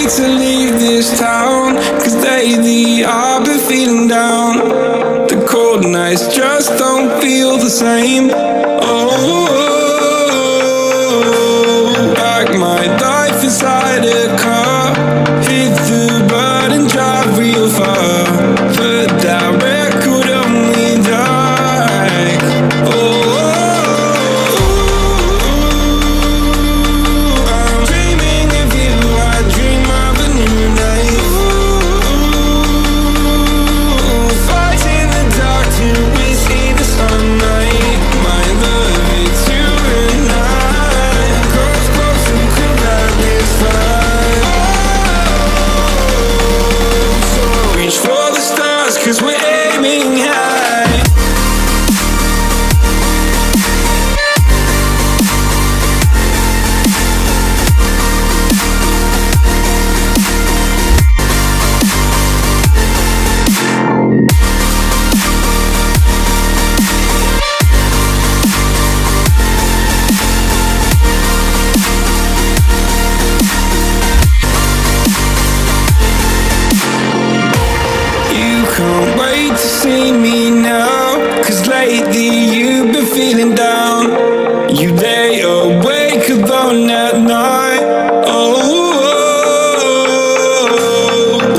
wait to leave this town, 'cause lately I've been feeling down. The cold nights just don't feel the same. Oh, like my life inside a car, hit the button, drive real far, but that record on me like, oh. Cause we're aiming high. Can't wait to see me now, 'cause lately you've been feeling down. You lay awake alone at night. Oh,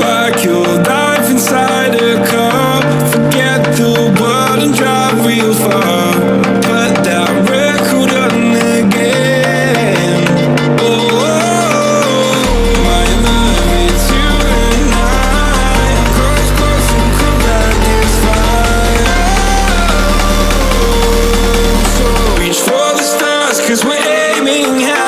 like your life inside a car. Forget the world and drive real far, put that record on again. Oh, my love, it's you and I. Close, close and come back this fire. So reach for the stars, 'cause we're aiming high.